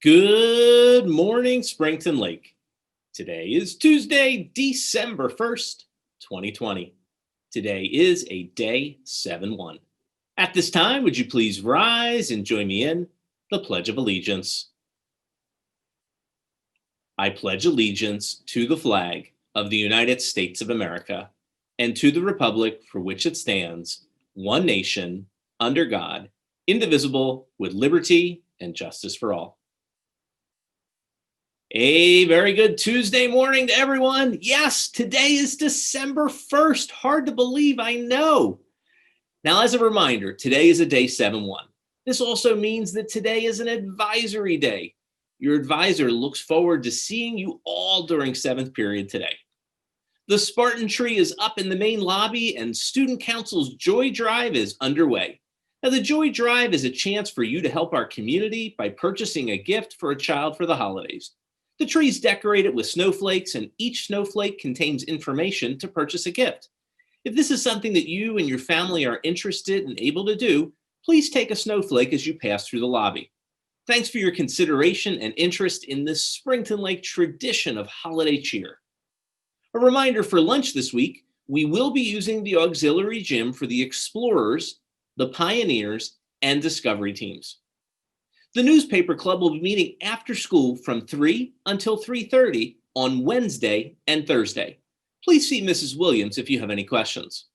Good morning, Springton Lake. Today is Tuesday, December 1st, 2020. Today is a day 7-1. At this time, would you please rise and join me in the Pledge of Allegiance? I pledge allegiance to the flag of the United States of America and to the republic for which it stands, one nation, under God, indivisible, with liberty and justice for all. A very good Tuesday morning to everyone. Yes, today is December 1st. Hard to believe, I know. Now, as a reminder, today is a day 7-1. This also means that today is an advisory day. Your advisor looks forward to seeing you all during 7th period today. The Spartan tree is up in the main lobby and Student Council's Joy Drive is underway. Now, the Joy Drive is a chance for you to help our community by purchasing a gift for a child for the holidays. The tree is decorated with snowflakes, and each snowflake contains information to purchase a gift. If this is something that you and your family are interested and able to do, please take a snowflake as you pass through the lobby. Thanks for your consideration and interest in this Springton Lake tradition of holiday cheer. A reminder for lunch this week, we will be using the auxiliary gym for the Explorers, the Pioneers, and Discovery teams. The newspaper club will be meeting after school from 3 until 3:30 on Wednesday and Thursday. Please see Mrs. Williams if you have any questions.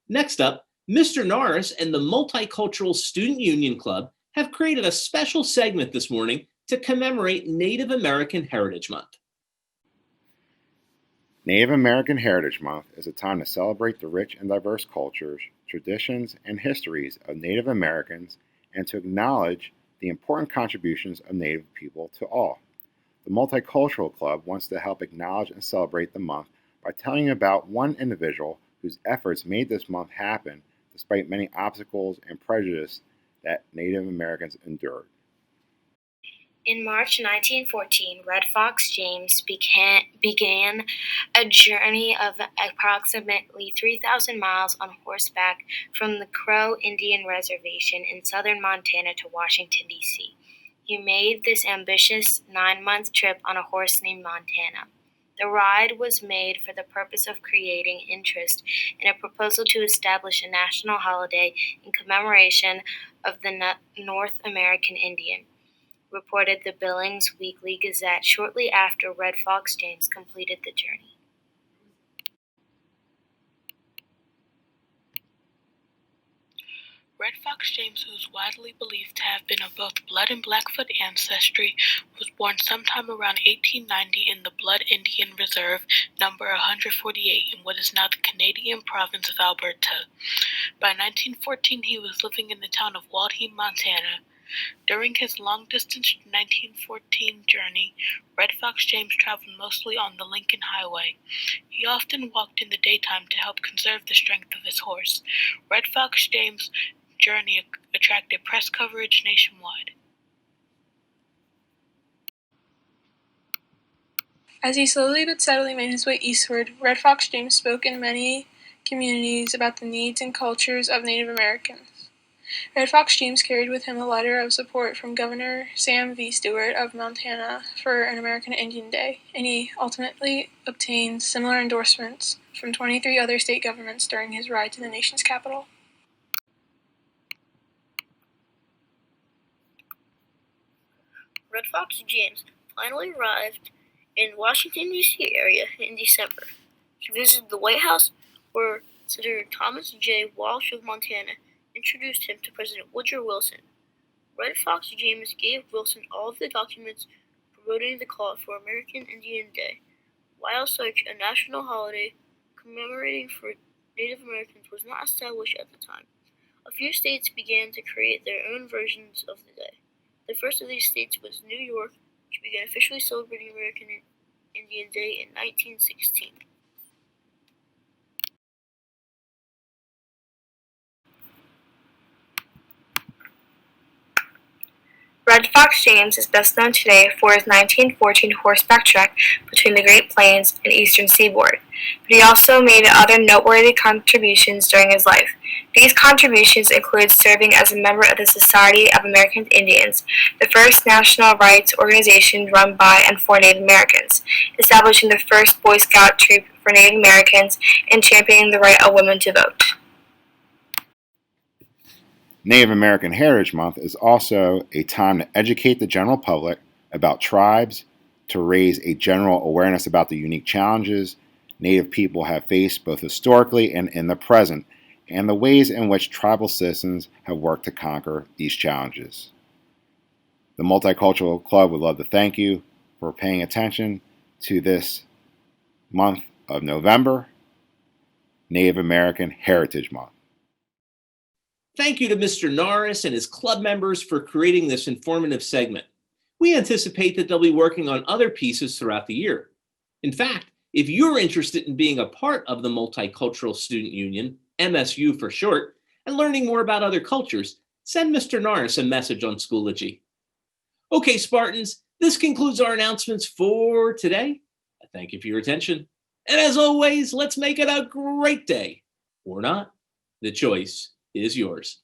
Next up, Mr. Norris and the Multicultural Student Union Club have created a special segment this morning to commemorate Native American Heritage Month. Native American Heritage Month is a time to celebrate the rich and diverse cultures, traditions, and histories of Native Americans and to acknowledge the important contributions of Native people to all. The Multicultural Club wants to help acknowledge and celebrate the month by telling you about one individual whose efforts made this month happen despite many obstacles and prejudice that Native Americans endured. In March 1914, Red Fox James began a journey of approximately 3,000 miles on horseback from the Crow Indian Reservation in southern Montana to Washington, D.C. He made this ambitious 9-month trip on a horse named Montana. The ride was made for the purpose of creating interest in a proposal to establish a national holiday in commemoration of the North American Indian, reported the Billings Weekly Gazette shortly after Red Fox James completed the journey. Red Fox James, who is widely believed to have been of both Blood and Blackfoot ancestry, was born sometime around 1890 in the Blood Indian Reserve, number 148, in what is now the Canadian province of Alberta. By 1914, he was living in the town of Waldheim, Montana. During his long-distance 1914 journey, Red Fox James traveled mostly on the Lincoln Highway. He often walked in the daytime to help conserve the strength of his horse. Red Fox James' journey attracted press coverage nationwide. As he slowly but steadily made his way eastward, Red Fox James spoke in many communities about the needs and cultures of Native Americans. Red Fox James carried with him a letter of support from Governor Sam V. Stewart of Montana for an American Indian Day, and he ultimately obtained similar endorsements from 23 other state governments during his ride to the nation's capital. Red Fox James finally arrived in Washington, D.C. area in December. He visited the White House, where Senator Thomas J. Walsh of Montana introduced him to President Woodrow Wilson. Red Fox James gave Wilson all of the documents promoting the call for American Indian Day. While such a national holiday commemorating for Native Americans was not established at the time, a few states began to create their own versions of the day. The first of these states was New York, which began officially celebrating American Indian Day in 1916. Red Fox James is best known today for his 1914 horseback trek between the Great Plains and Eastern Seaboard, but he also made other noteworthy contributions during his life. These contributions include serving as a member of the Society of American Indians, the first national rights organization run by and for Native Americans, establishing the first Boy Scout troop for Native Americans, and championing the right of women to vote. Native American Heritage Month is also a time to educate the general public about tribes, to raise a general awareness about the unique challenges Native people have faced both historically and in the present, and the ways in which tribal citizens have worked to conquer these challenges. The Multicultural Club would love to thank you for paying attention to this month of November, Native American Heritage Month. Thank you to Mr. Norris and his club members for creating this informative segment. We anticipate that they'll be working on other pieces throughout the year. In fact, if you're interested in being a part of the Multicultural Student Union, MSU for short, and learning more about other cultures, send Mr. Norris a message on Schoology. Okay, Spartans, this concludes our announcements for today. Thank you for your attention. And as always, let's make it a great day. Or not. The choice is yours.